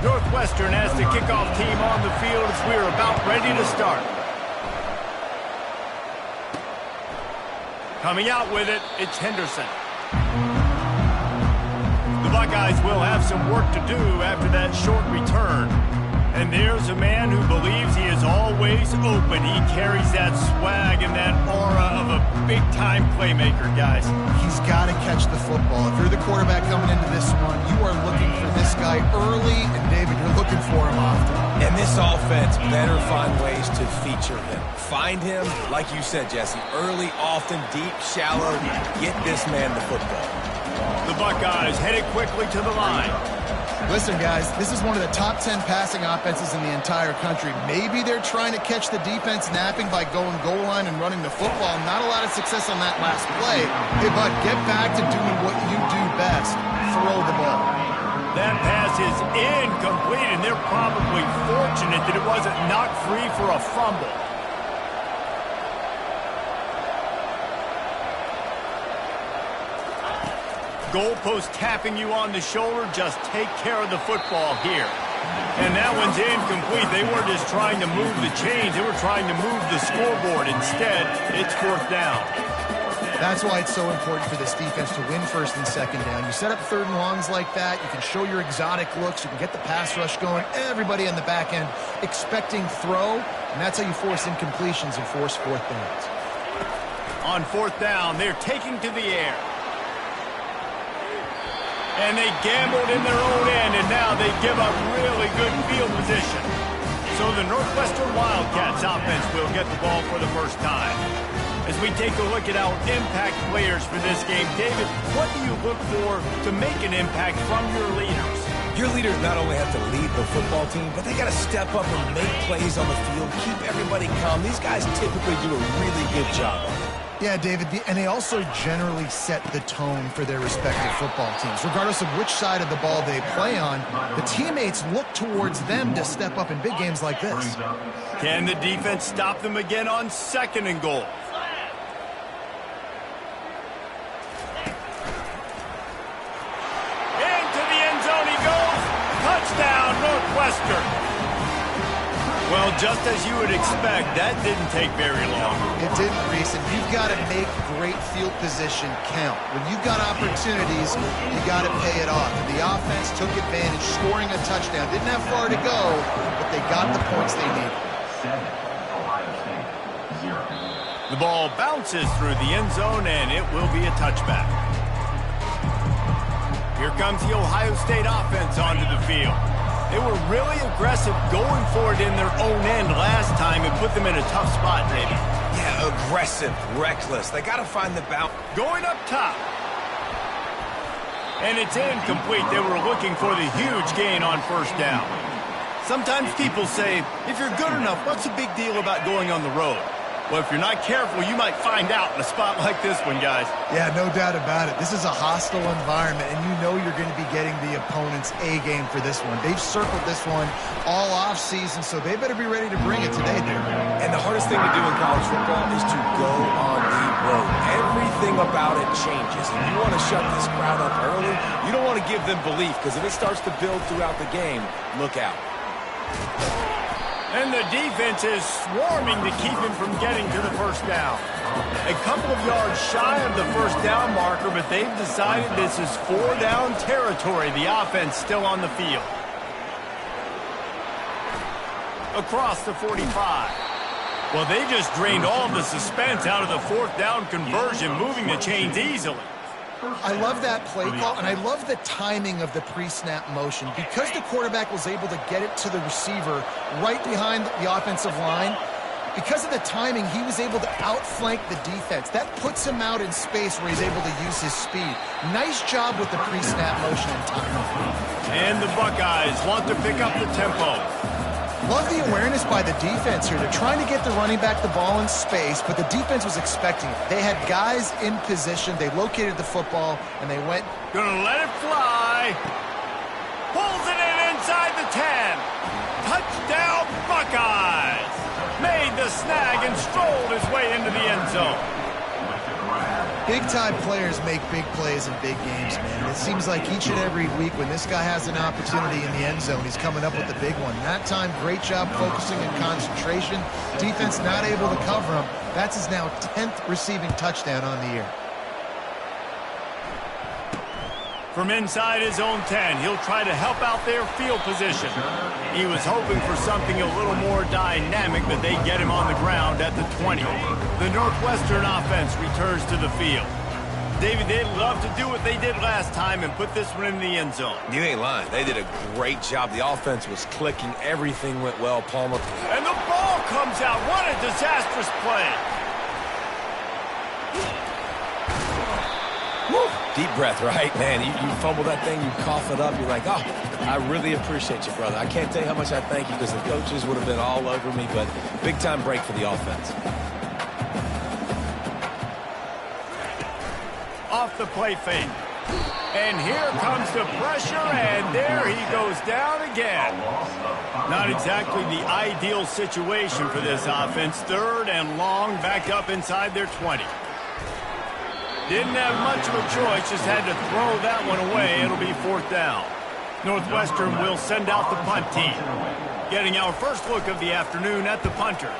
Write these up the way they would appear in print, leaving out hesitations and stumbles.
Northwestern has the kickoff team on the field as we're about ready to start. Coming out with it, it's Henderson. The Buckeyes will have some work to do after that short return. And there's a man who believes he is always open. He carries that swag and that aura of a big-time playmaker, guys. He's got to catch the football. If you're the quarterback coming into this one, you are looking for this guy early, and David, you're looking for him often. And this offense better find ways to feature him. Find him, like you said, Jesse, early, often, deep, shallow. Get this man the football. The Buckeyes headed quickly to the line. Listen, guys, this is one of the top 10 passing offenses in the entire country. Maybe they're trying to catch the defense napping by going goal line and running the football. Not a lot of success on that last play. Hey, Bud, get back to doing what you do best. Throw the ball. That pass is incomplete, and they're probably fortunate that it wasn't knocked free for a fumble. Goalpost tapping you on the shoulder. Just take care of the football here. And that one's incomplete. They weren't just trying to move the chains. They were trying to move the scoreboard. Instead, it's 4th down. That's why it's so important for this defense to win 1st and 2nd down. You set up 3rd and longs like that. You can show your exotic looks. You can get the pass rush going. Everybody on the back end expecting throw. And that's how you force incompletions and force 4th downs. On 4th down, they're taking to the air. And they gambled in their own end, and now they give up really good field position. So the Northwestern Wildcats offense will get the ball for the first time. As we take a look at our impact players for this game, David, what do you look for to make an impact from your leaders? Your leaders not only have to lead the football team, but they got to step up and make plays on the field, keep everybody calm. These guys typically do a really good job of it. Yeah, David, and they also generally set the tone for their respective football teams. Regardless of which side of the ball they play on, the teammates look towards them to step up in big games like this. Can the defense stop them again on 2nd and goal? Into the end zone he goes. Touchdown, Northwestern. Well, just as you would expect, that didn't take very long. It didn't, Reese, and you've got to make great field position count. When you've got opportunities, you got to pay it off. And the offense took advantage, scoring a touchdown. Didn't have far to go, but they got the points they needed. The ball bounces through the end zone, and it will be a touchback. Here comes the Ohio State offense onto the field. They were really aggressive going for it in their own end last time and put them in a tough spot, David. Yeah, aggressive, reckless. They got to find the bounce. Going up top. And it's incomplete. They were looking for the huge gain on 1st down. Sometimes people say, if you're good enough, what's the big deal about going on the road? Well, if you're not careful, you might find out in a spot like this one, guys. Yeah, no doubt about it. This is a hostile environment, and you know you're going to be getting the opponent's A game for this one. They've circled this one all offseason, so they better be ready to bring it today, dude. And the hardest thing to do in college football is to go on the road. Everything about it changes. And you want to shut this crowd up early, you don't want to give them belief, because if it starts to build throughout the game, look out. And the defense is swarming to keep him from getting to the 1st down. A couple of yards shy of the 1st down marker, but they've decided this is 4-down territory. The offense still on the field. Across the 45. Well, they just drained all the suspense out of the 4th down conversion, moving the chains easily. I love that play call, and I love the timing of the pre-snap motion. Because the quarterback was able to get it to the receiver right behind the offensive line, because of the timing, he was able to outflank the defense. That puts him out in space where he's able to use his speed. Nice job with the pre-snap motion and timing. And the Buckeyes want to pick up the tempo. Love the awareness by the defense here. They're trying to get the running back the ball in space, but the defense was expecting it. They had guys in position. They located the football, and they went. Gonna let it fly. Pulls it in inside the 10. Touchdown, Buckeyes. Made the snag and strolled his way into the end zone. Big-time players make big plays in big games, man. It seems like each and every week when this guy has an opportunity in the end zone, he's coming up with the big one. That time, great job focusing and concentration. Defense not able to cover him. That's his now 10th receiving touchdown on the year. From inside his own 10, he'll try to help out their field position. He was hoping for something a little more dynamic, but they get him on the ground at the 20. The Northwestern offense returns to the field. David, they'd love to do what they did last time and put this one in the end zone. You ain't lying. They did a great job. The offense was clicking. Everything went well, Palmer. And the ball comes out. What a disastrous play. Woo. Deep breath, right? Man, you fumble that thing, you cough it up, you're like, oh, I really appreciate you, brother. I can't tell you how much I thank you because the coaches would have been all over me, but big-time break for the offense. Off the play fake. And here comes the pressure, and there he goes down again. Not exactly the ideal situation for this offense. 3rd and long, back up inside their 20. Didn't have much of a choice, just had to throw that one away. It'll be 4th down. Northwestern will send out the punt team. Getting our first look of the afternoon at the punter.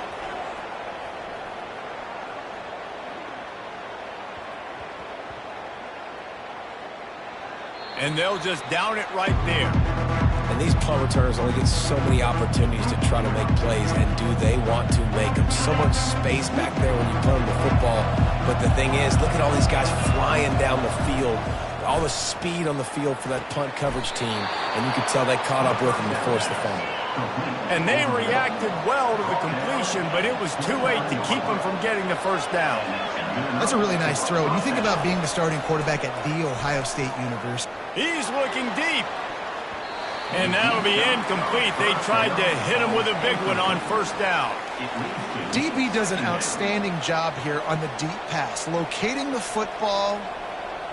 And they'll just down it right there. And these punt returners only get so many opportunities to try to make plays, and do they want to make them? So much space back there when you punt the football. But the thing is, look at all these guys flying down the field. All the speed on the field for that punt coverage team. And you could tell they caught up with them to force the fumble. And they reacted well to the completion, but it was too late to keep them from getting the first down. That's a really nice throw. When you think about being the starting quarterback at The Ohio State University. He's looking deep. And that'll be incomplete. They tried to hit him with a big one on 1st down. DB does an outstanding job here on the deep pass. Locating the football,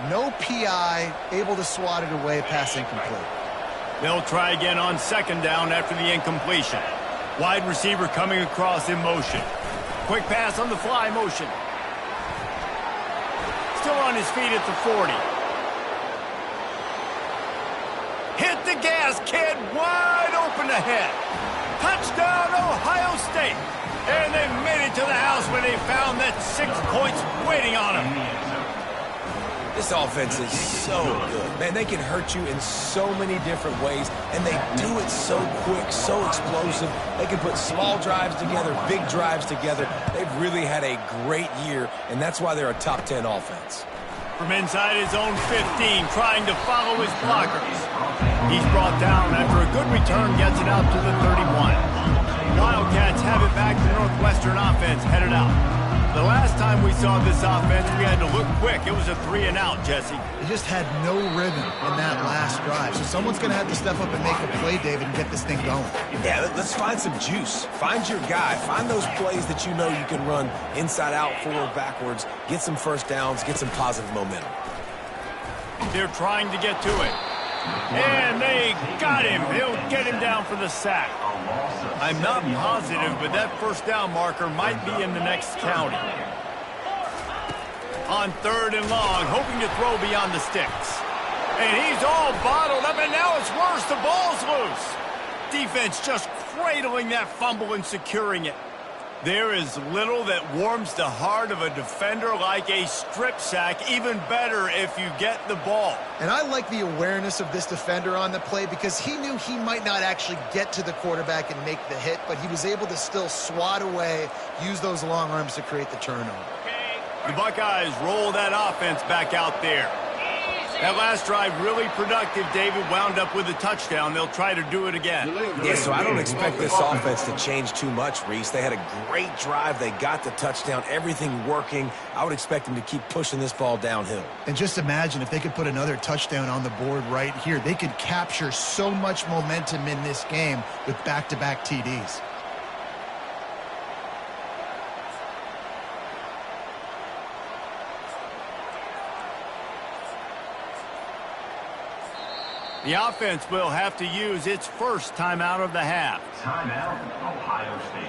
no PI, able to swat it away, pass incomplete. They'll try again on 2nd down after the incompletion. Wide receiver coming across in motion. Quick pass on the fly motion. Still on his feet at the 40. Hit the gas, kid. Wide open ahead. Touchdown, Ohio State. And they made it to the house when they found that 6 points waiting on them. This offense is so good. Man, they can hurt you in so many different ways, and they do it so quick, so explosive. They can put small drives together, big drives together. They've really had a great year, and that's why they're a top 10 offense. From inside his own 15, trying to follow his blockers. He's brought down after a good return, gets it out to the 31. Wildcats have it back. The Northwestern offense headed out. The last time we saw this offense, we had to look quick. It was a 3-and-out, Jesse. They just had no rhythm in that last drive. So someone's going to have to step up and make a play, David, and get this thing going. Yeah, let's find some juice. Find your guy. Find those plays that you know you can run inside out, forward, backwards. Get some first downs. Get some positive momentum. They're trying to get to it. And they got him. He'll get him down for the sack. I'm not positive, but that 1st down marker might be in the next county. On 3rd and long, hoping to throw beyond the sticks. And he's all bottled up, and now it's worse. The ball's loose. Defense just cradling that fumble and securing it. There is little that warms the heart of a defender like a strip sack. Even better if you get the ball. And I like the awareness of this defender on the play because he knew he might not actually get to the quarterback and make the hit, but he was able to still swat away, use those long arms to create the turnover. The Buckeyes roll that offense back out there. That last drive really productive. David wound up with a touchdown. They'll try to do it again. Yeah, so I don't expect this offense to change too much, Reese. They had a great drive. They got the touchdown. Everything working. I would expect them to keep pushing this ball downhill. And just imagine if they could put another touchdown on the board right here. They could capture so much momentum in this game with back-to-back TDs. The offense will have to use its first timeout of the half. Timeout, Ohio State.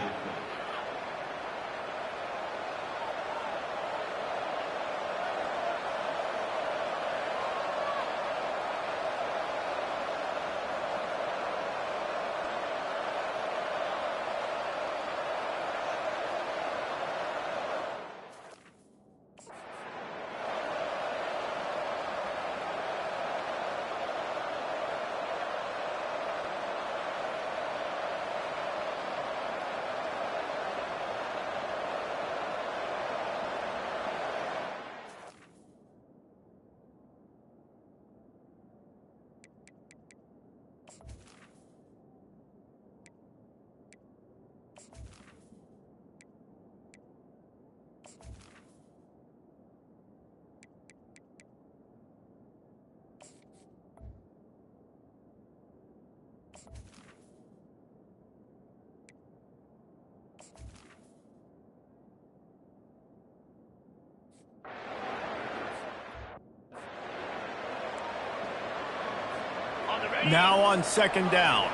Now on second down.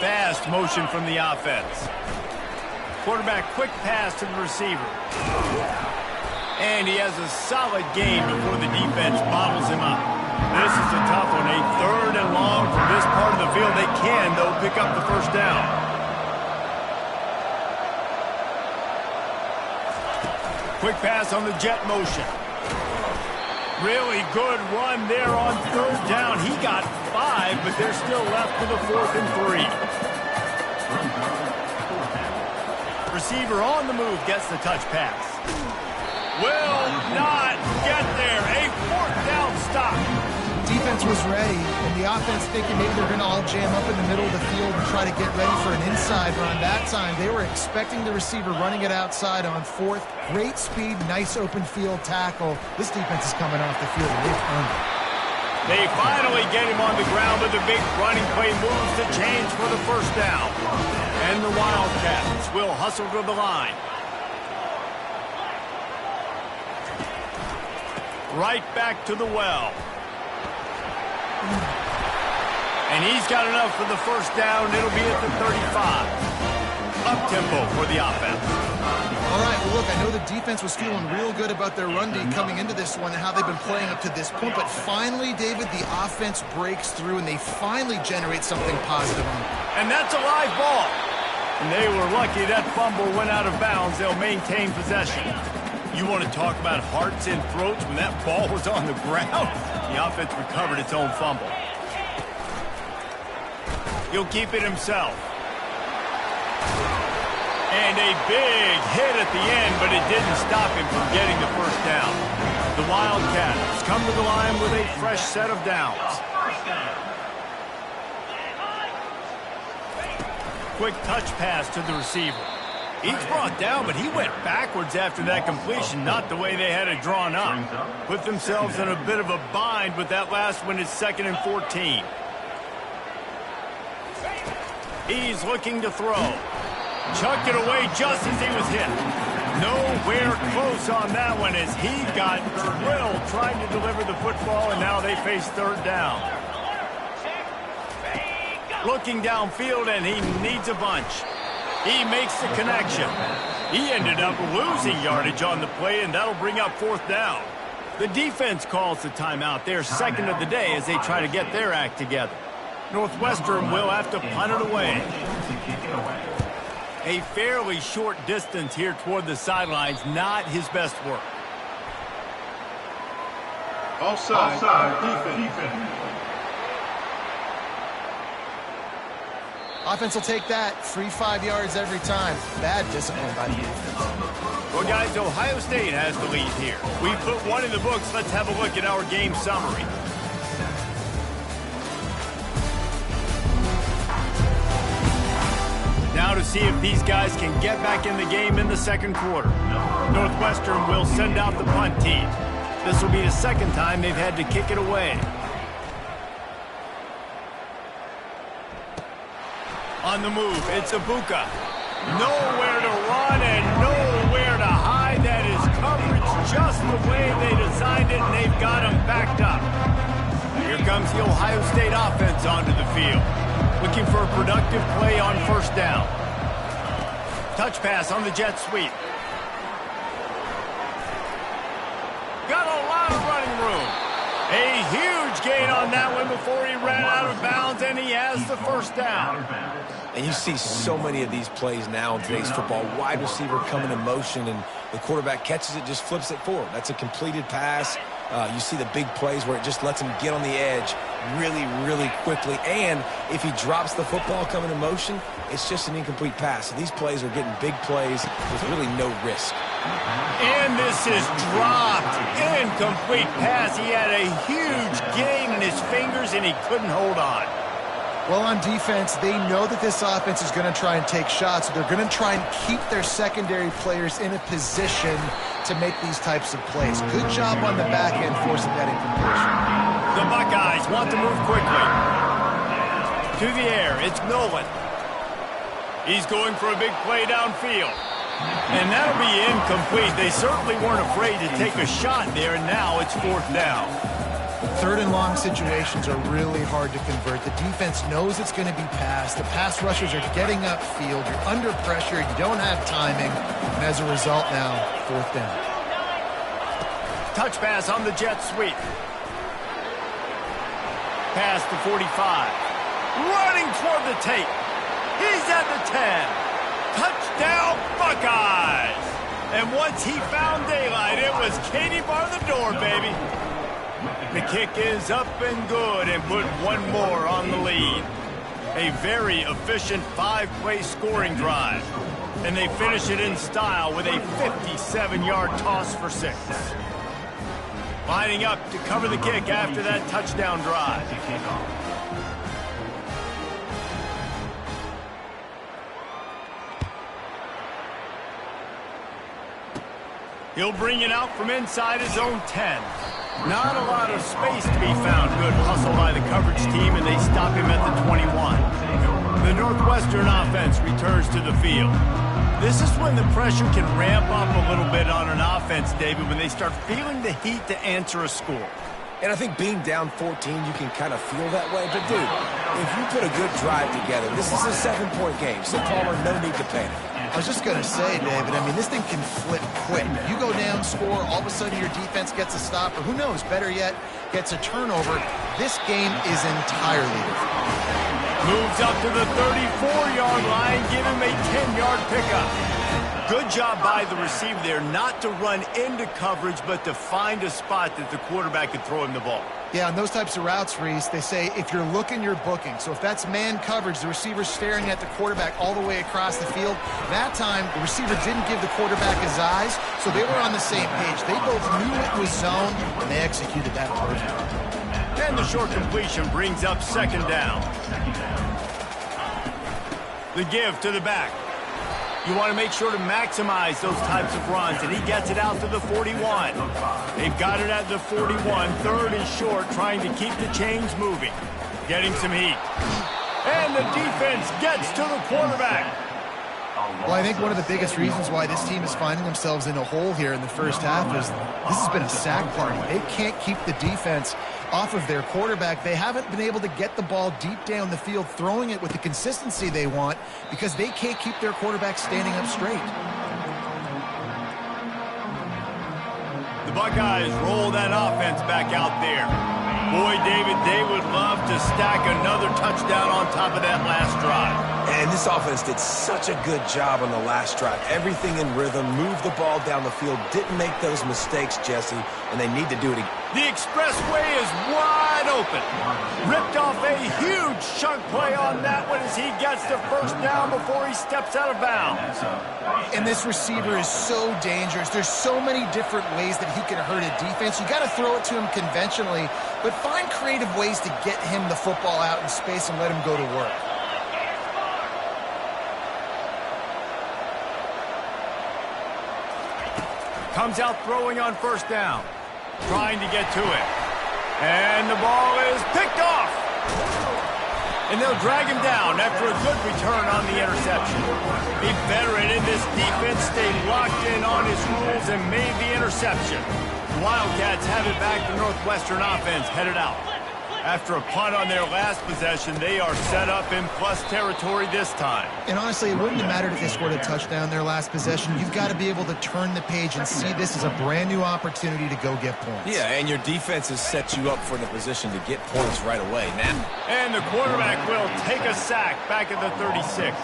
Fast motion from the offense. Quarterback quick pass to the receiver. And he has a solid gain before the defense bottles him up. This is a tough one. A third and long from this part of the field. They can, though, pick up the first down. Quick pass on the jet motion. Really good run there on third down. He got 5, but they're still left with a 4th and 3. Receiver on the move gets the touch pass. Will not get there. A 4th down stop. Defense was ready, and the offense thinking maybe they're going to all jam up in the middle of the field and try to get ready for an inside run. That time, they were expecting the receiver running it outside on 4th. Great speed, nice open field tackle. This defense is coming off the field. They've earned it. They finally get him on the ground, but the big running play moves the chains for the first down. And the Wildcats will hustle to the line. Right back to the well. And he's got enough for the first down. It'll be at the 35. Up-tempo for the offense. All right, well, look, I know the defense was feeling real good about their run D coming into this one and how they've been playing up to this point. But finally, David, the offense breaks through, and they finally generate something positive on it. And that's a live ball. And they were lucky that fumble went out of bounds. They'll maintain possession. You want to talk about hearts and throats when that ball was on the ground? The offense recovered its own fumble. He'll keep it himself. And a big hit at the end, but it didn't stop him from getting the first down. The Wildcats come to the line with a fresh set of downs. Quick touch pass to the receiver. He's brought down, but he went backwards after that completion, not the way they had it drawn up. Put themselves in a bit of a bind with that last one. It's 2nd and 14. He's looking to throw. Chucked it away just as he was hit. Nowhere close on that one as he got drilled trying to deliver the football, and now they face third down. Looking downfield, and he needs a bunch. He makes the connection. He ended up losing yardage on the play, and that'll bring up 4th down. The defense calls the timeout. They're second of the day as they try to get their act together. Northwestern will have to punt it away. A fairly short distance here toward the sidelines, not his best work. Offside defense. Offense will take that. Free 5 yards every time. Bad discipline by the defense. Well, guys, Ohio State has the lead here. We put one in the books. Let's have a look at our game summary. Now to see if these guys can get back in the game in the second quarter. Northwestern will send out the punt team. This will be the second time they've had to kick it away. On the move, it's Ibuka. Nowhere to run and nowhere to hide. That is coverage just the way they designed it, and they've got him backed up. Here comes the Ohio State offense onto the field. Looking for a productive play on first down. Touch pass on the jet sweep. Got a lot of running room. A huge gain on that one before he ran out of bounds, and he has the first down. And you see so many of these plays now in today's football. Wide receiver coming in motion, and the quarterback catches it, just flips it forward. That's a completed pass. You see the big plays where it just lets him get on the edge really, really quickly. And if he drops the football coming in motion, it's just an incomplete pass. So these plays are getting big plays with really no risk. And this is dropped. Incomplete pass. He had a huge gain in his fingers, and he couldn't hold on. Well, on defense, they know that this offense is going to try and take shots. So they're going to try and keep their secondary players in a position to make these types of plays. Good job on the back end forcing that incompletion. The Buckeyes want to move quickly. To the air, it's Nolan. He's going for a big play downfield. And that'll be incomplete. They certainly weren't afraid to take a shot there, and now it's 4th down. Third and long situations are really hard to convert. The defense knows it's going to be passed. The pass rushers are getting upfield. You're under pressure. You don't have timing. And as a result now, fourth down. Touch pass on the jet sweep. Past the 45. Running toward the tape. He's at the 10. Touchdown, Buckeyes! And once he found daylight, it was Katie bar the door, baby. The kick is up and good and put one more on the lead. A very efficient 5-play scoring drive. And they finish it in style with a 57-yard toss for 6. Lining up to cover the kick after that touchdown drive. He'll bring it out from inside his own 10. Not a lot of space to be found. Good hustle by the coverage team, and they stop him at the 21. The Northwestern offense returns to the field. This is when the pressure can ramp up a little bit on an offense, David, when they start feeling the heat to answer a score. And I think being down 14, you can kind of feel that way. But, dude, if you put a good drive together, this is a 7-point game, so Palmer, no need to panic. I was just going to say, David, I mean, this thing can flip quick. You go down, score, all of a sudden your defense gets a stop, or who knows, better yet, gets a turnover. This game is entirely different. Moves up to the 34-yard line, give him a 10-yard pickup. Good job by the receiver there not to run into coverage, but to find a spot that the quarterback could throw him the ball. Yeah, on those types of routes, Reese, they say if you're looking, you're booking. So if that's man coverage, the receiver's staring at the quarterback all the way across the field. That time, the receiver didn't give the quarterback his eyes, so they were on the same page. They both knew it was zone, and they executed that perfectly. And the short completion brings up second down. The give to the back. You want to make sure to maximize those types of runs, and he gets it out to the 41. They've got it at the 41, third and short, trying to keep the chains moving. Getting some heat. And the defense gets to the quarterback. Well, I think one of the biggest reasons why this team is finding themselves in a hole here in the first half is this has been a sack party. They can't keep the defense off of their quarterback. They haven't been able to get the ball deep down the field, throwing it with the consistency they want because they can't keep their quarterback standing up straight. The Buckeyes roll that offense back out there. Boy, David, they would love to stack another touchdown on top of that last drive. And this offense did such a good job on the last drive. Everything in rhythm, moved the ball down the field, didn't make those mistakes, Jesse, and they need to do it again. The expressway is wide open. Ripped off a huge chunk play on that one as he gets the first down before he steps out of bounds. And this receiver is so dangerous. There's so many different ways that he can hurt a defense. You got to throw it to him conventionally, but find creative ways to get him the football out in space and let him go to work. Comes out throwing on first down. Trying to get to it. And the ball is picked off. And they'll drag him down after a good return on the interception. A veteran in this defense stayed locked in on his rules and made the interception. The Wildcats have it back. The Northwestern offense headed out. After a punt on their last possession, they are set up in plus territory this time. And honestly, it wouldn't have mattered if they scored a touchdown their last possession. You've got to be able to turn the page and see this as a brand new opportunity to go get points. Yeah, and your defense has set you up for the position to get points right away. Now. And the quarterback will take a sack back at the 36.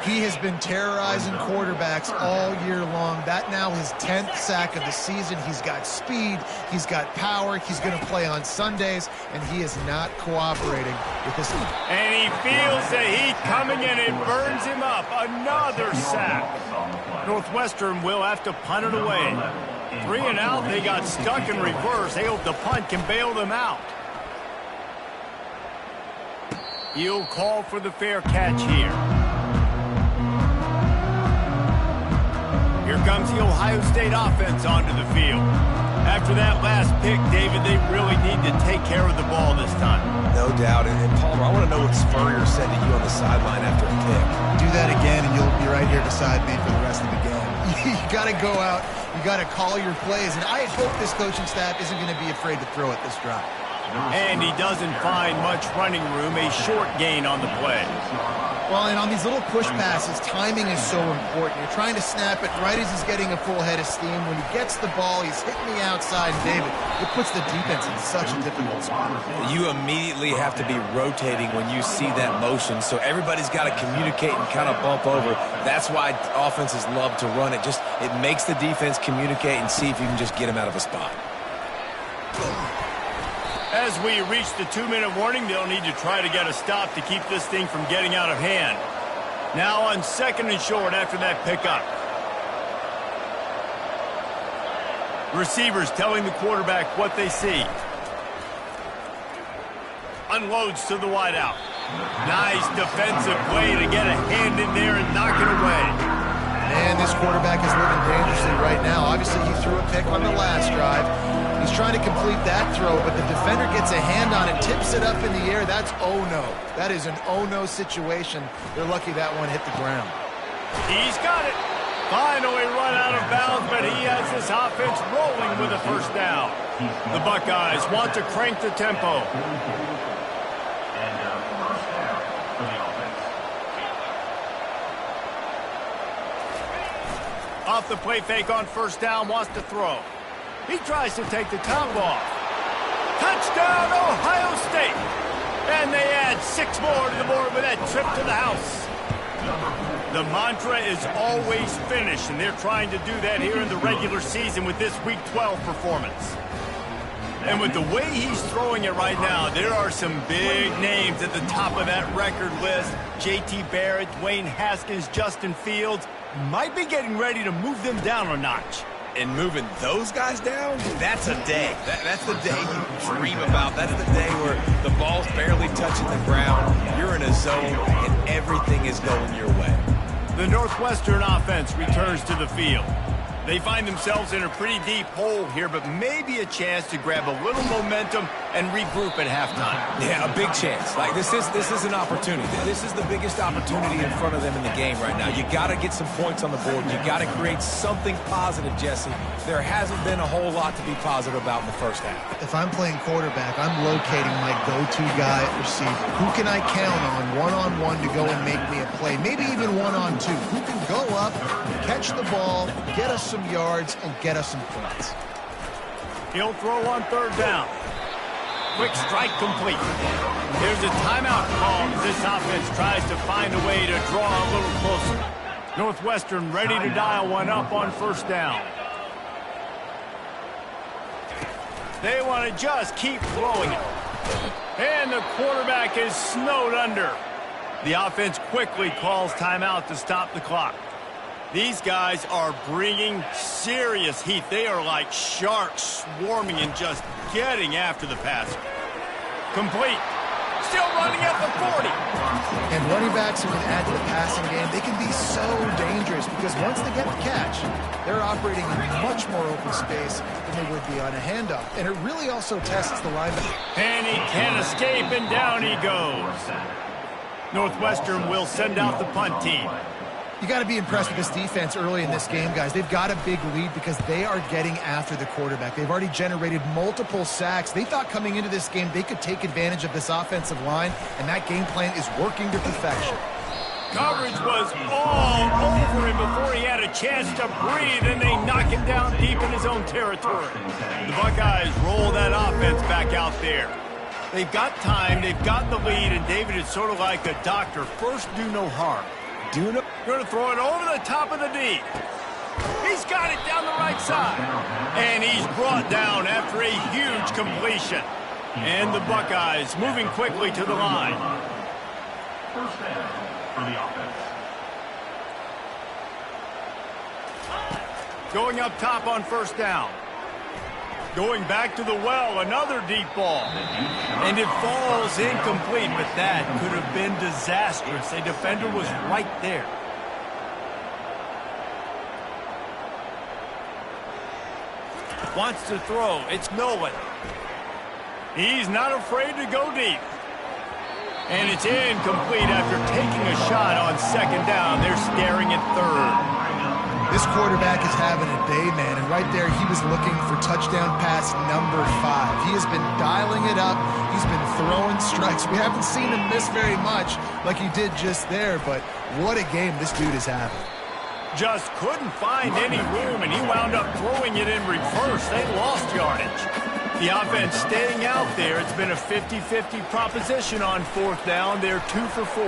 He has been terrorizing quarterbacks all year long. That now his 10th sack of the season. He's got speed. He's got power. He's going to play on Sundays, and he is not cooperating with this. And he feels the heat coming in. It burns him up. Another sack. Northwestern will have to punt it away. 3 and out. They got stuck in reverse. They hope the punt can bail them out. He'll call for the fair catch here. Here comes the Ohio State offense onto the field. After that last pick, David, they really need to take care of the ball this time. No doubt. And Palmer, I want to know what Spurrier said to you on the sideline after a pick. Do that again, and you'll be right here beside me for the rest of the game. You got to go out. You got to call your plays. And I hope this coaching staff isn't going to be afraid to throw it this drive. And he doesn't find much running room, a short gain on the play. Well, and on these little push passes, timing is so important. You're trying to snap it right as he's getting a full head of steam. When he gets the ball, he's hitting the outside. David, it puts the defense in such a difficult spot. You immediately have to be rotating when you see that motion, so everybody's got to communicate and kind of bump over. That's why offenses love to run it. It makes the defense communicate and see if you can just get him out of a spot. As we reach the 2-minute warning, they'll need to try to get a stop to keep this thing from getting out of hand. Now on 2nd and short after that pickup. Receivers telling the quarterback what they see. Unloads to the wideout. Nice defensive play to get a hand in there and knock it away. And this quarterback is living dangerously right now. Obviously, he threw a pick on the last drive. He's trying to complete that throw, but the defender gets a hand on it, tips it up in the air. That's oh-no. That is an oh-no situation. They're lucky that one hit the ground. He's got it. Finally run out of bounds, but he has this offense rolling with a first down. The Buckeyes want to crank the tempo. Off the play fake on first down, wants to throw. He tries to take the top off. Touchdown, Ohio State! And they add 6 more to the board with that trip to the house. The mantra is always finish, and they're trying to do that here in the regular season with this Week 12 performance. And with the way he's throwing it right now, there are some big names at the top of that record list. J.T. Barrett, Dwayne Haskins, Justin Fields might be getting ready to move them down a notch. And moving those guys down, that's a day. That's the day you dream about. That's the day where the ball's barely touching the ground. You're in a zone, and everything is going your way. The Northwestern offense returns to the field. They find themselves in a pretty deep hole here, but maybe a chance to grab a little momentum and regroup at halftime. Yeah, a big chance. Like this is an opportunity. This is the biggest opportunity in front of them in the game right now. You got to get some points on the board. You got to create something positive, Jesse. There hasn't been a whole lot to be positive about in the first half. If I'm playing quarterback, I'm locating my go-to guy at receiver. Who can I count on one-on-one to go and make me a play? Maybe even one-on-two. Who can go up, catch the ball, get us some yards, and get us some points. He'll throw on third down. Quick strike complete. There's a timeout call as this offense tries to find a way to draw a little closer. Northwestern ready to dial one up on first down. They want to just keep throwing it. And the quarterback is snowed under. The offense quickly calls timeout to stop the clock. These guys are bringing serious heat. They are like sharks swarming and just getting after the passer. Complete. Still running at the 40. And running backs who can add to the passing game, they can be so dangerous because once they get the catch, they're operating in much more open space than they would be on a handoff. And it really also tests the linebacker. And he can't escape, and down he goes. Northwestern will send out the punt team. You got to be impressed with this defense early in this game, guys. They've got a big lead because they are getting after the quarterback. They've already generated multiple sacks. They thought coming into this game they could take advantage of this offensive line, and that game plan is working to perfection. Coverage was all over him before he had a chance to breathe, and they knock him down deep in his own territory. The Buckeyes roll that offense back out there. They've got time, they've got the lead, and David is sort of like a doctor. First, do no harm. Going to throw it over the top of the D. He's got it down the right side. And he's brought down after a huge completion. And the Buckeyes moving quickly to the line. First down for the offense. Going up top on first down. Going back to the well, another deep ball. And it falls incomplete, but that could have been disastrous. A defender was right there. Wants to throw. It's Nolan. He's not afraid to go deep. And it's incomplete after taking a shot on second down. They're staring at third. This quarterback is having a day, man, and right there he was looking for touchdown pass number 5. He has been dialing it up. He's been throwing strikes. We haven't seen him miss very much like he did just there, but what a game this dude is having. Just couldn't find any room, and he wound up throwing it in reverse. They lost yardage. The offense staying out there. It's been a 50-50 proposition on 4th down. They're 2 for 4.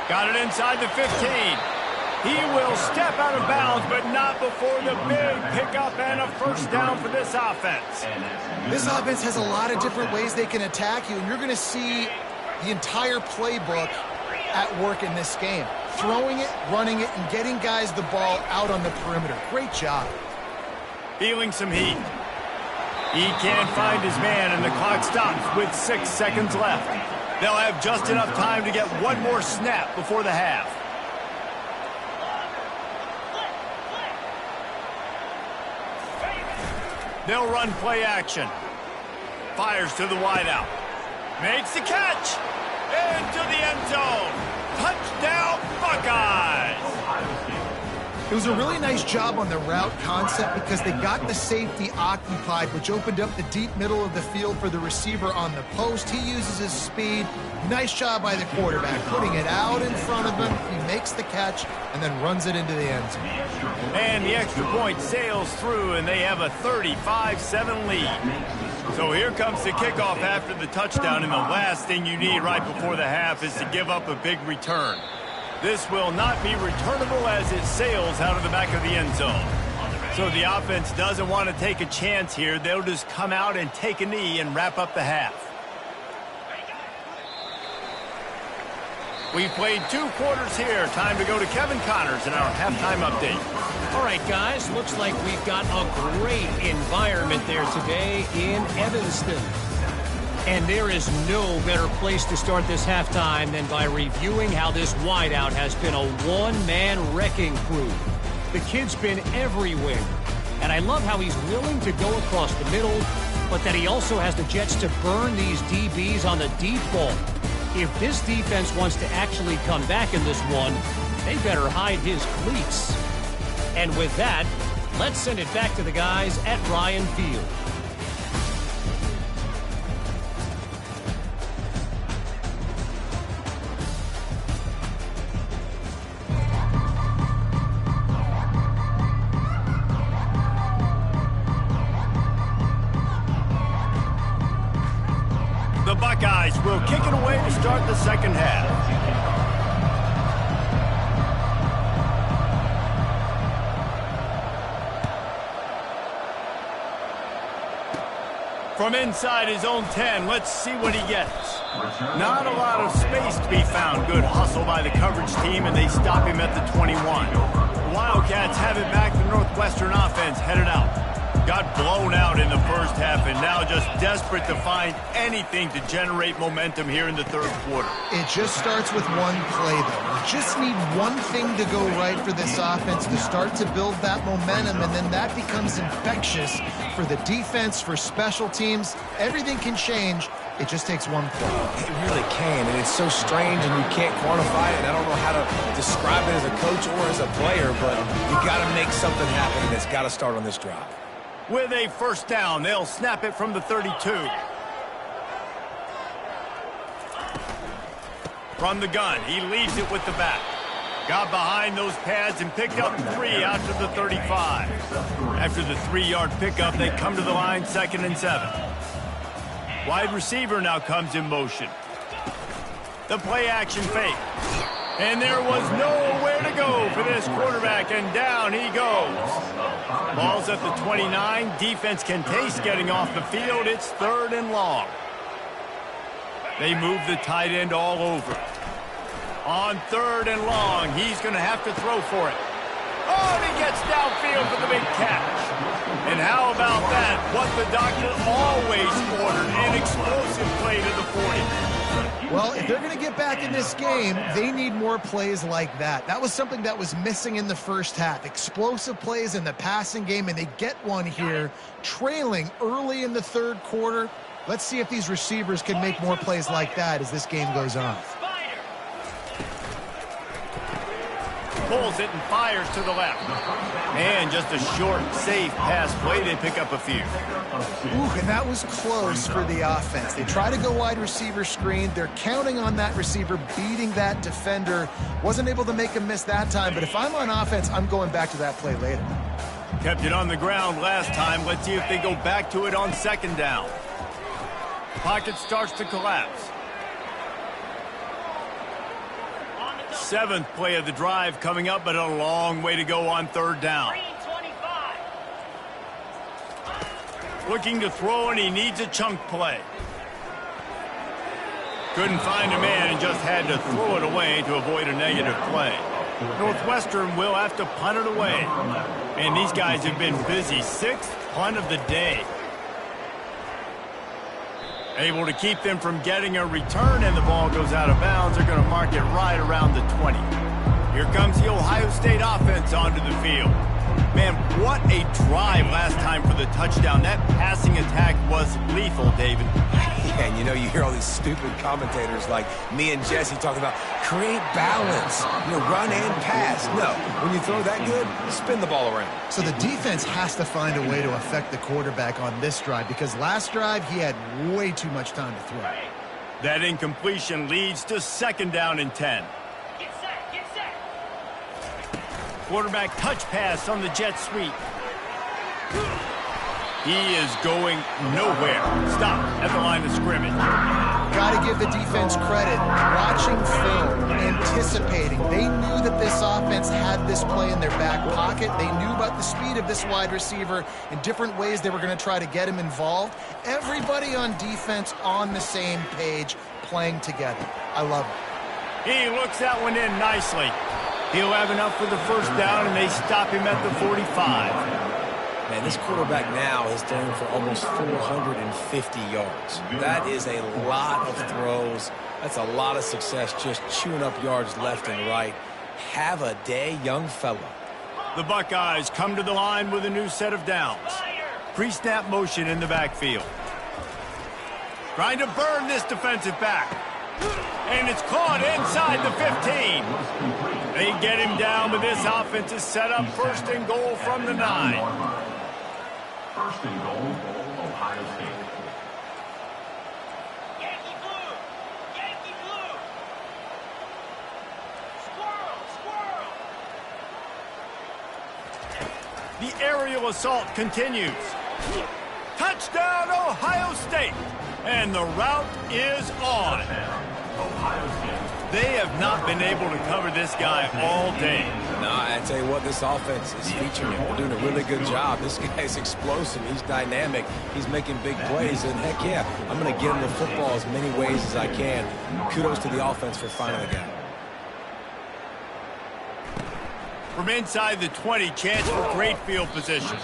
Got it inside the 15. He will step out of bounds, but not before the big pickup and a first down for this offense. This offense has a lot of different ways they can attack you, and you're going to see the entire playbook at work in this game. Throwing it, running it, and getting guys the ball out on the perimeter. Great job. Feeling some heat. He can't find his man, and the clock stops with 6 seconds left. They'll have just enough time to get one more snap before the half. They'll run play action. Fires to the wideout. Makes the catch. Into the end zone. Touchdown, Buckeyes. It was a really nice job on the route concept because they got the safety occupied, which opened up the deep middle of the field for the receiver on the post. He uses his speed. Nice job by the quarterback, putting it out in front of him. He makes the catch and then runs it into the end zone. And the extra point sails through, and they have a 35-7 lead. So here comes the kickoff after the touchdown, and the last thing you need right before the half is to give up a big return. This will not be returnable as it sails out of the back of the end zone. So the offense doesn't want to take a chance here. They'll just come out and take a knee and wrap up the half. We've played 2 quarters here. Time to go to Kevin Connors in our halftime update. All right, guys, looks like we've got a great environment there today in Evanston. And there is no better place to start this halftime than by reviewing how this wideout has been a one-man wrecking crew. The kid's been everywhere. And I love how he's willing to go across the middle, but that he also has the jets to burn these DBs on the deep ball. If this defense wants to actually come back in this one, they better hide his cleats. And with that, let's send it back to the guys at Ryan Field. The Buckeyes will kick it away to start the second half. From inside his own 10, let's see what he gets. Not a lot of space to be found. Good hustle by the coverage team, and they stop him at the 21. The Wildcats have it back. The Northwestern offense headed out. Got blown out in the first half, and now just desperate to find anything to generate momentum here in the third quarter. It just starts with one play, though. You just need one thing to go right for this offense to start to build that momentum, and then that becomes infectious for the defense, for special teams. Everything can change. It just takes one play. It really can, and it's so strange, and you can't quantify it. I don't know how to describe it as a coach or as a player, but you got to make something happen, and it's got to start on this drive. With a first down, they'll snap it from the 32. From the gun, he leaves it with the back. Got behind those pads and picked up 3 out to the 35. After the 3-yard pickup, they come to the line, 2nd and 7. Wide receiver now comes in motion. The play action fake. And there was nowhere to go for this quarterback, and down he goes. Ball's at the 29. Defense can taste getting off the field. It's 3rd and long. They move the tight end all over. On 3rd and long, he's going to have to throw for it. Oh, and he gets downfield for the big catch. And how about that? What the doctor always ordered, an explosive play to the 40. Well, if they're going to get back in this game, they need more plays like that. That was something that was missing in the first half. Explosive plays in the passing game, and they get one here, trailing early in the third quarter. Let's see if these receivers can make more plays like that as this game goes on. pulls it and fires to the left. And just a short, safe pass play. They pick up a few. Ooh, and that was close for the offense. They try to go wide receiver screen. They're counting on that receiver beating that defender. Wasn't able to make him miss that time, but if I'm on offense, I'm going back to that play later. Kept it on the ground last time. Let's see if they go back to it on second down. Pocket starts to collapse. Seventh play of the drive coming up, but a long way to go on third down. Looking to throw, and he needs a chunk play. Couldn't find a man and just had to throw it away to avoid a negative play. Northwestern will have to punt it away. And these guys have been busy. Sixth punt of the day. Able to keep them from getting a return, and the ball goes out of bounds. They're going to mark it right around the 20. Here comes the Ohio State offense onto the field. Man, what a drive last time for the touchdown. That passing attack was lethal, David. Yeah, and you know, you hear all these stupid commentators like me and Jesse talking about create balance, run and pass. No, when you throw that good, spin the ball around. So the defense has to find a way to affect the quarterback on this drive, because last drive he had way too much time to throw. That incompletion leads to second down and 10. Get set, get set. Quarterback touch pass on the jet sweep. He is going nowhere. Stop at the line of scrimmage. Got to give the defense credit. Watching film, anticipating. They knew that this offense had this play in their back pocket. They knew about the speed of this wide receiver and different ways they were going to try to get him involved. Everybody on defense on the same page, playing together. I love it. He looks that one in nicely. He'll have enough for the first down, and they stop him at the 45. Man, this quarterback now is throwing for almost 450 yards. That is a lot of throws. That's a lot of success, just chewing up yards left and right. Have a day, young fella. The Buckeyes come to the line with a new set of downs. Pre-snap motion in the backfield. Trying to burn this defensive back. And it's caught inside the 15. They get him down, but this offense is set up first and goal from the 9. First and goal, Ohio State. Yankee blue! Yankee blue! Squirrel! Squirrel! The aerial assault continues. Touchdown, Ohio State! And the route is on. Ohio State. They have not been able to cover this guy all day. No, I tell you what, this offense is featuring him. They're doing a really good job. This guy's explosive. He's dynamic. He's making big plays. And heck yeah, I'm going to get him the football as many ways as I can. Kudos to the offense for finding the guy. From inside the 20, chance for great field position.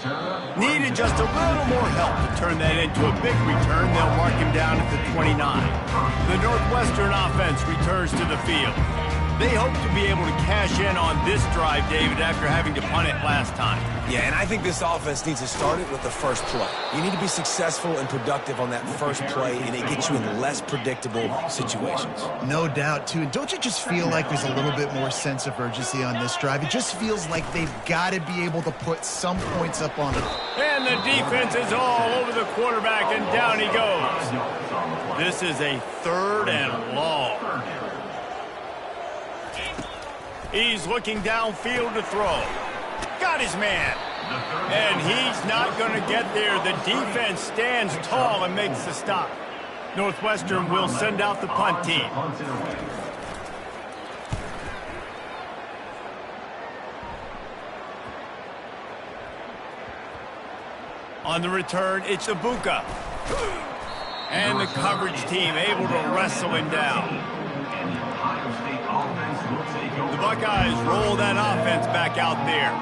Needed just a little more help to turn that into a big return. They'll mark him down at the 29. The Northwestern offense returns to the field. They hope to be able to cash in on this drive, David, after having to punt it last time. Yeah, and I think this offense needs to start it with the first play. You need to be successful and productive on that first play, and it gets you in less predictable situations. No doubt, too. And don't you just feel like there's a little bit more sense of urgency on this drive? It just feels like they've got to be able to put some points up on it. And the defense is all over the quarterback, and down he goes. This is a third and long. He's looking downfield to throw. Got his man. And he's not going to get there. The defense stands tall and makes the stop. Northwestern will send out the punt team. On the return, it's Ibuka. And the coverage team able to wrestle him down. The Buckeyes roll that offense back out there.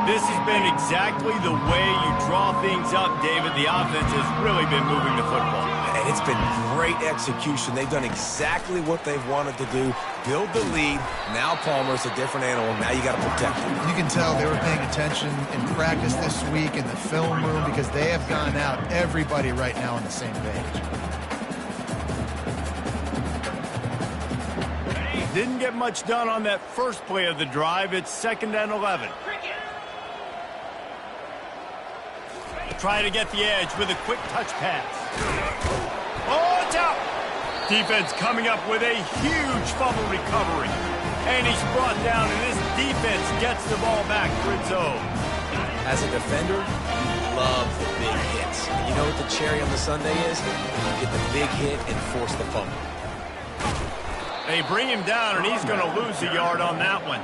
This has been exactly the way you draw things up, David. The offense has really been moving the football. And it's been great execution. They've done exactly what they've wanted to do. Build the lead. Now Palmer's a different animal. Now you got to protect him. You can tell they were paying attention in practice this week in the film room, because they have gone out, everybody right now on the same page. Didn't get much done on that first play of the drive. It's 2nd and 11. Try to get the edge with a quick touch pass. Oh, it's out! Defense coming up with a huge fumble recovery. And he's brought down, and this defense gets the ball back for its own. As a defender, you love the big hits. And you know what the cherry on the sundae is? You get the big hit and force the fumble. They bring him down, and he's going to lose a yard on that one.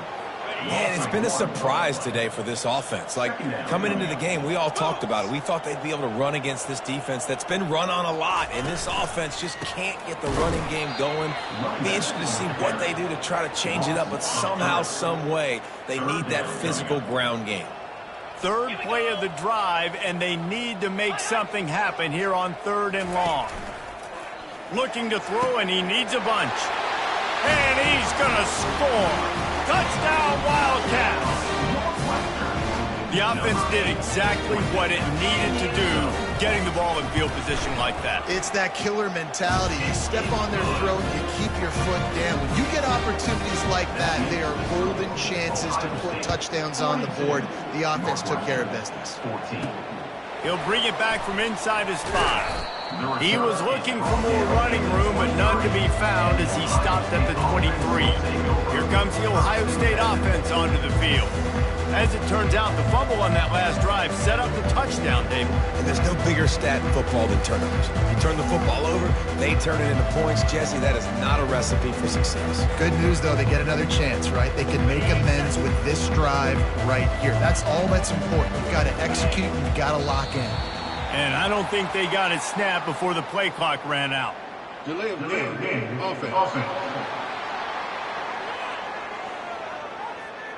Yeah, it's been a surprise today for this offense. Like, coming into the game, we all talked about it. We thought they'd be able to run against this defense that's been run on a lot, and this offense just can't get the running game going. Be interested to see what they do to try to change it up, but somehow, some way, they need that physical ground game. Third play of the drive, and they need to make something happen here on 3rd and long. Looking to throw, and he needs a bunch. And he's going to score. Touchdown, Wildcats! The offense did exactly what it needed to do, getting the ball in field position like that. It's that killer mentality. You step on their throat, you keep your foot down. When you get opportunities like that, they are golden chances to put touchdowns on the board. The offense took care of business. He'll bring it back from inside his 5. He was looking for more running room, but none to be found as he stopped at the 23. Here comes the Ohio State offense onto the field. As it turns out, the fumble on that last drive set up the touchdown, David. And there's no bigger stat in football than turnovers. You turn the football over, they turn it into points. Jesse, that is not a recipe for success. Good news, though, they get another chance, right? They can make amends with this drive right here. That's all that's important. You've got to execute, and you've got to lock in. And I don't think they got it snapped before the play clock ran out. Delay of game. Offense.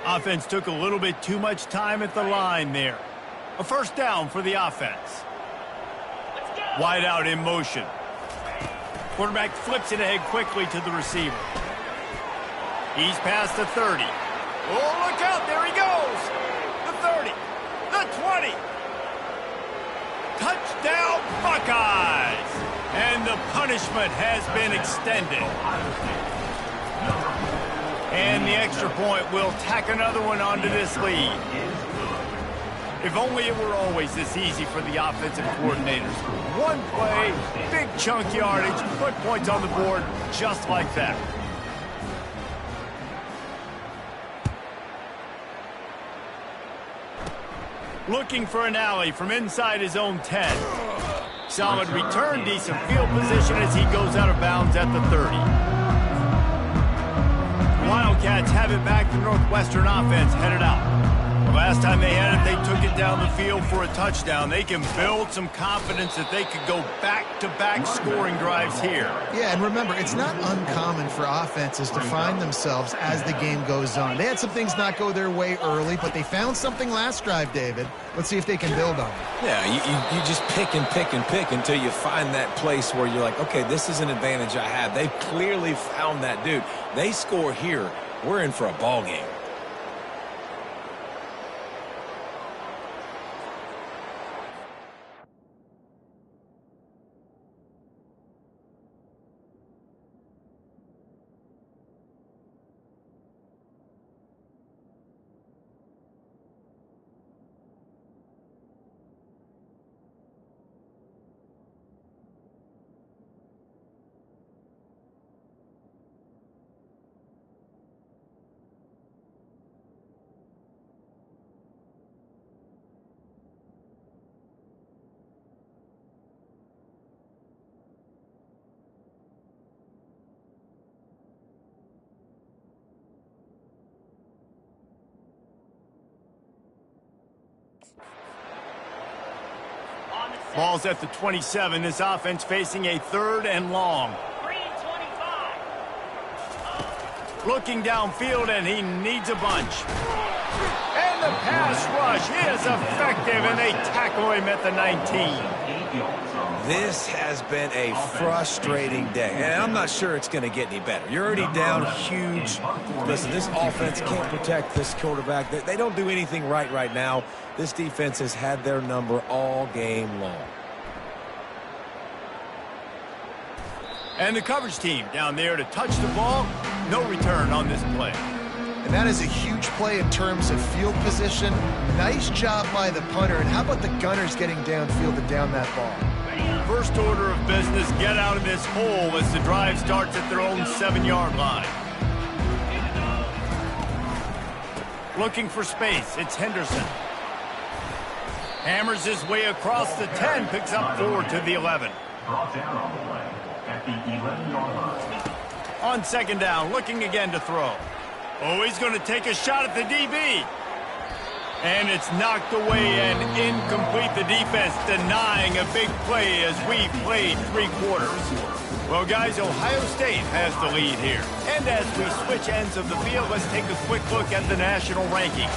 Offense took a little bit too much time at the line there. A first down for the offense. Wide out in motion. Quarterback flips it ahead quickly to the receiver. He's past the 30. Oh, look out, there he goes. The 30, the 20. Touchdown, Buckeyes! And the punishment has been extended. And the extra point will tack another one onto this lead. If only it were always this easy for the offensive coordinators. One play, big chunk yardage, put points on the board just like that. Looking for an alley from inside his own 10. Solid return, decent field position as he goes out of bounds at the 30. Wildcats have it back. The Northwestern offense headed out. The last time they had it, they took it down the field for a touchdown. They can build some confidence that they could go back-to-back scoring drives here. Yeah, and remember, it's not uncommon for offenses to find themselves as the game goes on. They had some things not go their way early, but they found something last drive, David. Let's see if they can build on it. Yeah, you just pick and pick and pick until you find that place where you're like, okay, this is an advantage I have. They clearly found that dude. They score here, we're in for a ball game. Ball's at the 27. This offense facing a 3rd and long. 3 and 25. Looking downfield, and he needs a bunch. And the pass rush is effective, and they tackle him at the 19. This has been a frustrating day, and I'm not sure it's going to get any better. You're already down huge. Listen, this offense can't protect this quarterback. They don't do anything right now. This defense has had their number all game long. And the coverage team down there to touch the ball. No return on this play. And that is a huge play in terms of field position. Nice job by the punter. And how about the gunners getting downfield and down that ball? First order of business, get out of this hole as the drive starts at their own 7-yard line. Looking for space, it's Henderson. Hammers his way across the 10, picks up 4 to the 11. Brought down on the play at the 11-yard line. On second down, looking again to throw. Oh, he's going to take a shot at the DB. And it's knocked away and incomplete. The defense denying a big play as we played 3 quarters. Well, guys, Ohio State has the lead here. And as we switch ends of the field, let's take a quick look at the national rankings.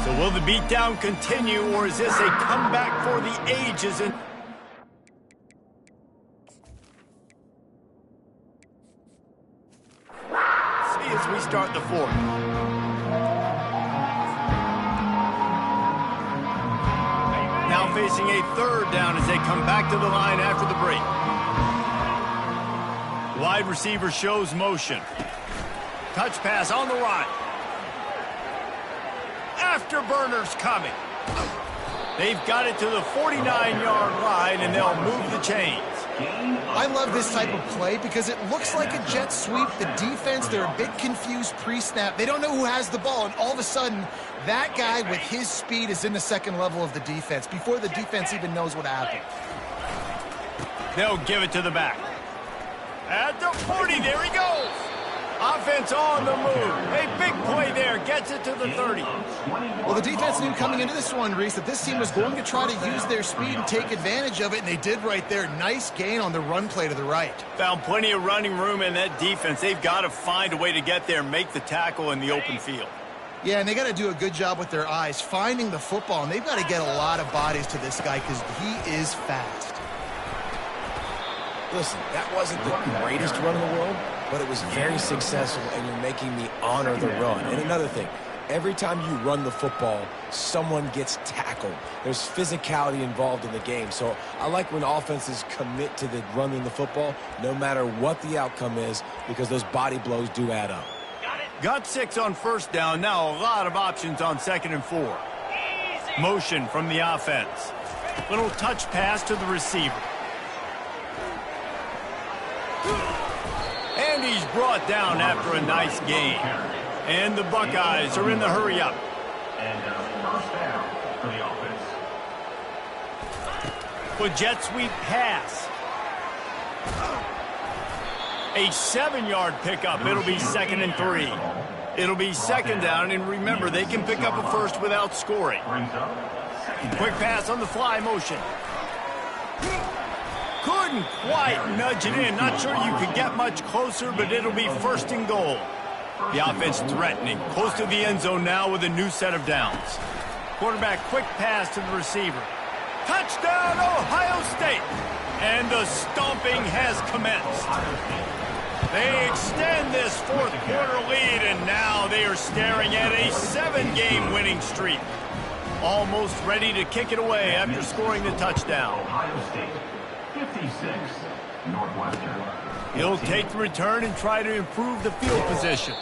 So will the beatdown continue, or is this a comeback for the ages? As we start the 4th. Now facing a 3rd down as they come back to the line after the break. Wide receiver shows motion. Touch pass on the run. Afterburners coming. They've got it to the 49-yard line, and they'll move the chains. I love this type of play because it looks like a jet sweep. The defense, they're a bit confused pre-snap. They don't know who has the ball, and all of a sudden, that guy with his speed is in the second level of the defense before the defense even knows what happened. They'll give it to the back. At the 40, there he goes. Offense on the move. A big play there. Gets it to the 30. Well, the defense knew coming into this one, Reese, that this team was going to try to use their speed and take advantage of it, and they did right there. Nice gain on the run play to the right. Found plenty of running room in that defense. They've got to find a way to get there and make the tackle in the open field. Yeah, and they got to do a good job with their eyes, finding the football, and they've got to get a lot of bodies to this guy because he is fast. Listen, that wasn't the greatest run in the world, but it was very successful, and you're making me honor the run. And another thing, every time you run the football, someone gets tackled. There's physicality involved in the game. So I like when offenses commit to the running the football, no matter what the outcome is, because those body blows do add up. Got 6 on 1st down. Now a lot of options on 2nd and 4. Motion from the offense. Little touch pass to the receiver. And he's brought down after a nice gain. And the Buckeyes are in the hurry-up. And first down for the offense. For jet sweep pass. A 7-yard pickup. It'll be 2nd and 3. It'll be 2nd down, and remember, they can pick up a first without scoring. Quick pass on the fly motion. Couldn't quite nudge it in. Not sure you could get much closer, but it'll be 1st and goal. The offense threatening. Close to the end zone now with a new set of downs. Quarterback quick pass to the receiver. Touchdown, Ohio State! And the stomping has commenced. They extend this 4th quarter lead, and now they are staring at a 7-game winning streak. Almost ready to kick it away after scoring the touchdown. Ohio State, 56, Northwestern. He'll take the return and try to improve the field position.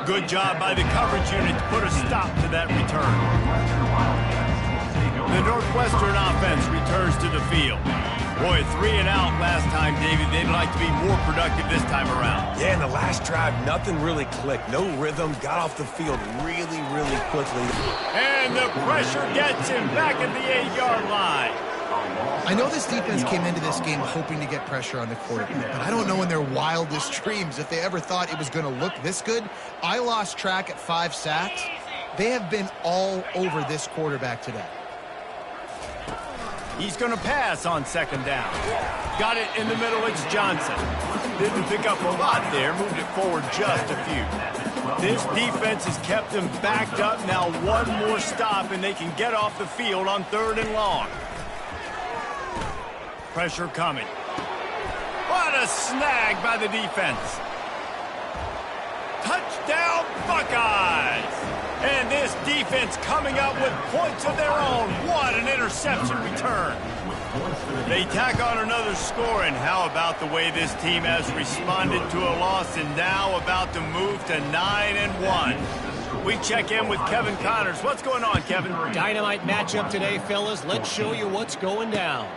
Good job by the coverage unit to put a stop to that return. The Northwestern offense returns to the field. Boy, 3 and out last time, David. They'd like to be more productive this time around. Yeah, in the last drive, nothing really clicked. No rhythm. Got off the field really, really quickly. And the pressure gets him back at the 8-yard line. I know this defense came into this game hoping to get pressure on the quarterback, but I don't know in their wildest dreams if they ever thought it was going to look this good. I lost track at 5 sacks. They have been all over this quarterback today. He's going to pass on 2nd down. Got it in the middle, it's Johnson. Didn't pick up a lot there, moved it forward just a few. This defense has kept them backed up. Now one more stop, and they can get off the field on 3rd and long. Pressure coming. What a snag by the defense. Touchdown, Buckeyes! And this defense coming up with points of their own. What an interception return. They tack on another score, and how about the way this team has responded to a loss and now about to move to 9-1. We check in with Kevin Connors. What's going on, Kevin? Dynamite matchup today, fellas. Let's show you what's going down.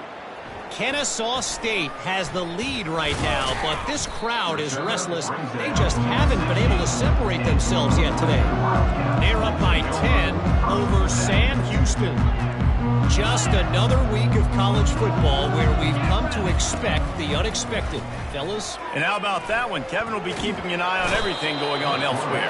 Kennesaw State has the lead right now, but this crowd is restless. They just haven't been able to separate themselves yet today. They're up by 10 over Sam Houston. Just another week of college football where we've come to expect the unexpected, fellas. And how about that one? Kevin will be keeping an eye on everything going on elsewhere.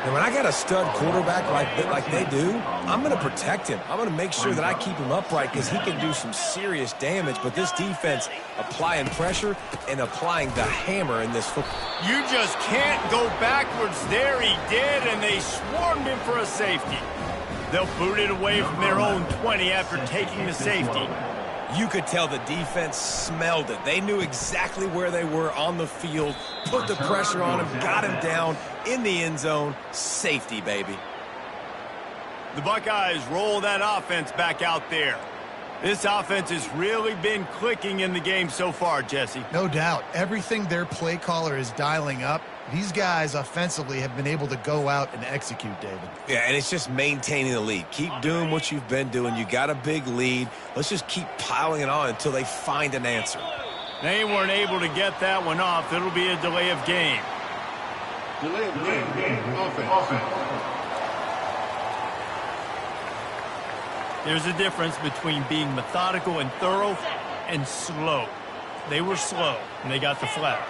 And when I got a stud quarterback like they do, I'm going to protect him. I'm going to make sure that I keep him upright because he can do some serious damage. But this defense applying pressure and applying the hammer in this football. You just can't go backwards. There he did, and they swarmed him for a safety. They'll boot it away from their own 20 after taking the safety. You could tell the defense smelled it. They knew exactly where they were on the field, put the pressure on him, got him down in the end zone. Safety, baby. The Buckeyes roll that offense back out there. This offense has really been clicking in the game so far, Jesse. No doubt. Everything their play caller is dialing up, these guys offensively have been able to go out and execute, David. Yeah, and it's just maintaining the lead. Keep doing what you've been doing. You got a big lead. Let's just keep piling it on until they find an answer. They weren't able to get that one off. It'll be a delay of game. Delay of game. Offense. There's a difference between being methodical and thorough and slow. They were slow, and they got the flag.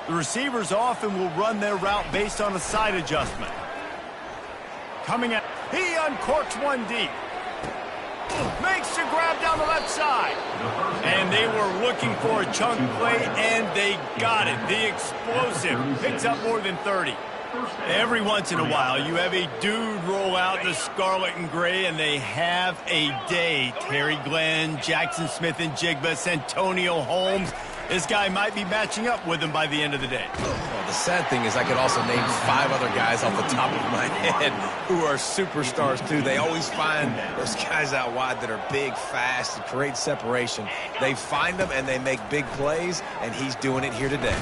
The receivers often will run their route based on a side adjustment. Coming at, he uncorks one deep. Makes the grab down the left side. And they were looking for a chunk play, and they got it. The explosive picks up more than 30. Every once in a while, you have a dude roll out the scarlet and gray, and they have a day. Terry Glenn, Jackson Smith and Jigba, Santonio Holmes. This guy might be matching up with him by the end of the day. Well, the sad thing is I could also name 5 other guys off the top of my head who are superstars, too. They always find those guys out wide that are big, fast, and create separation. They find them, and they make big plays, and he's doing it here today.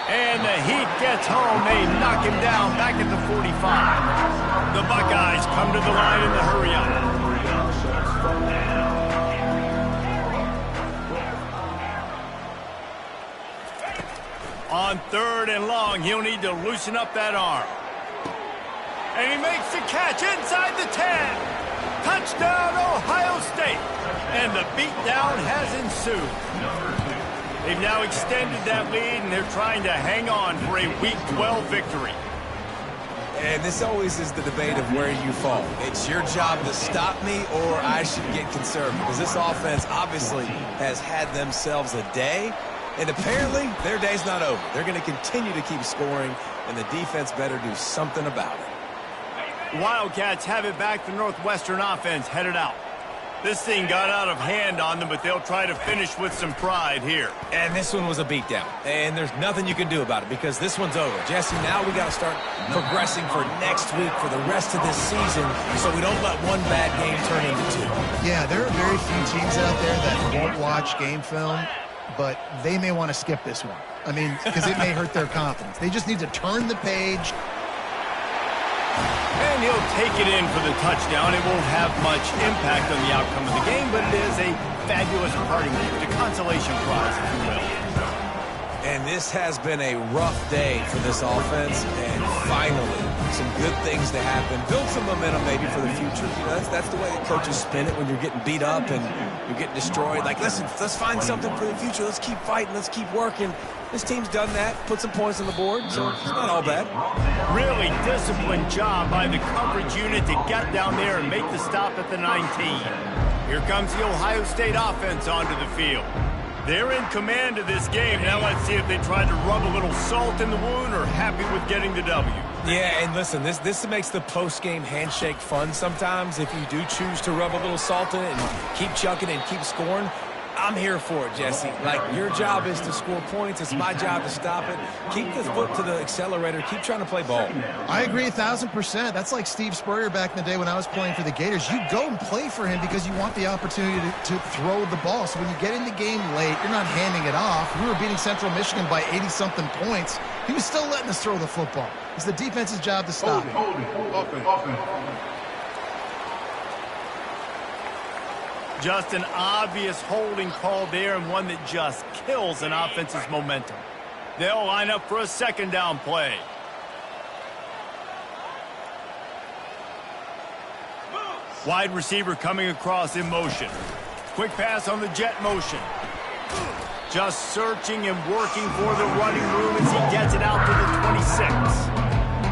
And the heat gets home. They knock him down back at the 45. The Buckeyes come to the line in the hurry-up. On 3rd and long, he'll need to loosen up that arm. And he makes the catch inside the 10. Touchdown, Ohio State. And the beatdown has ensued. They've now extended that lead, and they're trying to hang on for a Week 12 victory. And this always is the debate of where you fall. It's your job to stop me, or I should get concerned, because this offense obviously has had themselves a day, and apparently their day's not over. They're going to continue to keep scoring, and the defense better do something about it. Wildcats have it back. The Northwestern offense headed out. This thing got out of hand on them, but they'll try to finish with some pride here. And this one was a beatdown, and there's nothing you can do about it because this one's over. Jesse, now we got to start progressing for next week for the rest of this season so we don't let one bad game turn into 2. Yeah, there are very few teams out there that won't watch game film, but they may want to skip this one. I mean, because it may hurt their confidence. They just need to turn the page. And he'll take it in for the touchdown. It won't have much impact on the outcome of the game, but it is a fabulous parting gift, a consolation prize, if you will. And this has been a rough day for this offense, and finally, some good things to happen. Build some momentum maybe for the future. You know, that's the way the coaches spin it when you're getting beat up and you're getting destroyed. Like, listen, let's find something for the future. Let's keep fighting. Let's keep working. This team's done that, put some points on the board, so it's not all bad. Really disciplined job by the coverage unit to get down there and make the stop at the 19. Here comes the Ohio State offense onto the field. They're in command of this game. Now let's see if they try to rub a little salt in the wound or happy with getting the W. Yeah, and listen, this makes the post-game handshake fun sometimes if you do choose to rub a little salt in it and keep chucking and keep scoring. I'm here for it, Jesse. Like, your job is to score points. It's my job to stop it. Keep the foot to the accelerator. Keep trying to play ball. I agree 1,000%. That's like Steve Spurrier back in the day when I was playing for the Gators. You go and play for him because you want the opportunity to throw the ball. So when you get in the game late, you're not handing it off. We were beating Central Michigan by 80-something points. He was still letting us throw the football. It's the defense's job to stop it. Offense. Just an obvious holding call there, and one that just kills an offense's momentum. They'll line up for a second down play. Wide receiver coming across in motion. Quick pass on the jet motion. Just searching and working for the running room as he gets it out to the 26.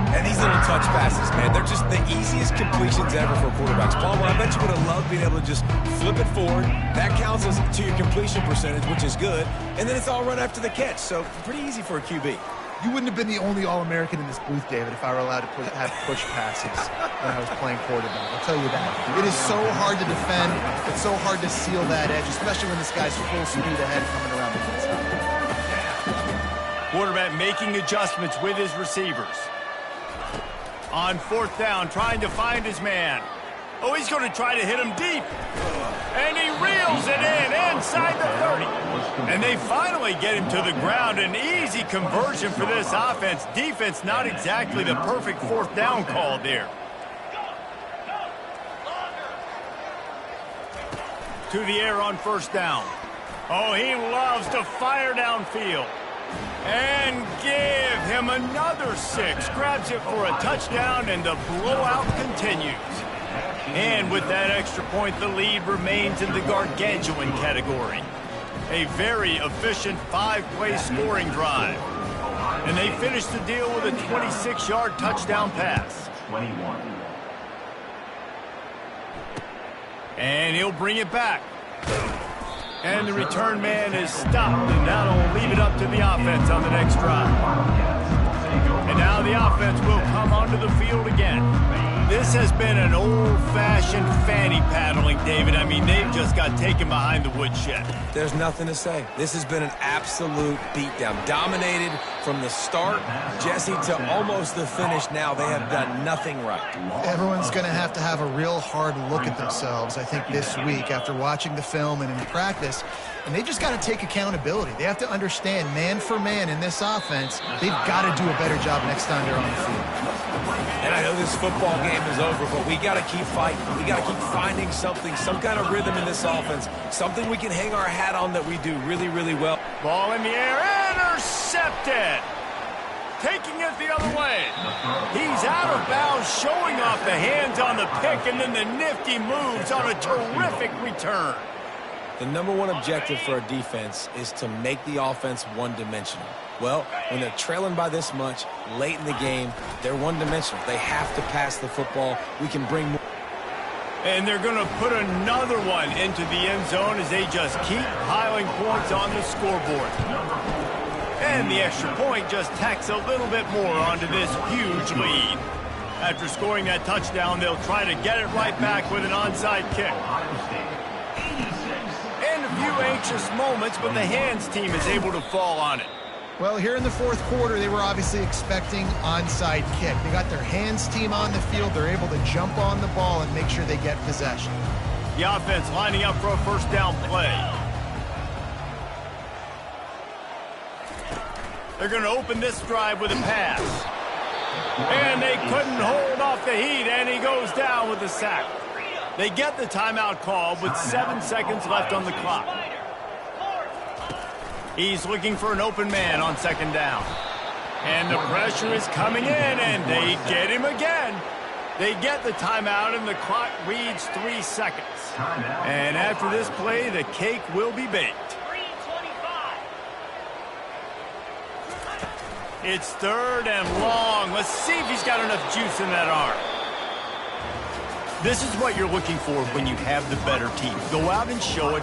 And these little touch passes, man, they're just the easiest completions ever for quarterbacks. Palmer, I bet you would have loved being able to just flip it forward. That counts as to your completion percentage, which is good. And then it's all run after the catch, so pretty easy for a QB. You wouldn't have been the only All-American in this booth, David, if I were allowed to have push passes when I was playing quarterback. I'll tell you that. It is so hard to defend. It's so hard to seal that edge, especially when this guy's full speed ahead coming around the inside. Quarterback making adjustments with his receivers. On fourth down, trying to find his man. Oh, he's going to try to hit him deep. And he reels it in inside the 30. And they finally get him to the ground. An easy conversion for this offense. Defense, not exactly the perfect fourth down call there. To the air on first down. Oh, he loves to fire downfield. And give him another 6. Grabs it for a touchdown, and the blowout continues. And with that extra point, the lead remains in the gargantuan category. A very efficient 5-play scoring drive. And they finish the deal with a 26-yard touchdown pass. 21. And he'll bring it back. And the return man is stopped, and that'll leave it up to the offense on the next drive. And now the offense will come onto the field again. This has been an old-fashioned fanny paddling, David. I mean, they've just got taken behind the woodshed. There's nothing to say. This has been an absolute beatdown. Dominated from the start, Jesse, to almost the finish now. They have done nothing right. Everyone's going to have a real hard look at themselves, I think, this week after watching the film and in practice. And they just got to take accountability. They have to understand, man for man in this offense, they've got to do a better job next time they're on the field. And I know this football game is over, but we got to keep fighting. We got to keep finding something, some kind of rhythm in this offense, something we can hang our hat on that we do really, really well. Ball in the air, intercepted. Taking it the other way. He's out of bounds, showing off the hands on the pick, and then the nifty moves on a terrific return. The #1 objective for our defense is to make the offense one-dimensional. Well, when they're trailing by this much late in the game, they're one-dimensional. They have to pass the football. We can bring more. And they're going to put another one into the end zone as they just keep piling points on the scoreboard. And the extra point just tacks a little bit more onto this huge lead. After scoring that touchdown, they'll try to get it right back with an onside kick. And a few anxious moments, but the hands team is able to fall on it. Well, here in the fourth quarter, they were obviously expecting onside kick. They got their hands team on the field. They're able to jump on the ball and make sure they get possession. The offense lining up for a first down play. They're going to open this drive with a pass. And they couldn't hold off the heat, and he goes down with a sack. They get the timeout called with 7 seconds left on the clock. He's looking for an open man on second down. And the pressure is coming in, and they get him again. They get the timeout, and the clock reads 3 seconds. And after this play, the cake will be baked. It's third and long. Let's see if he's got enough juice in that arm. This is what you're looking for when you have the better team. Go out and show it.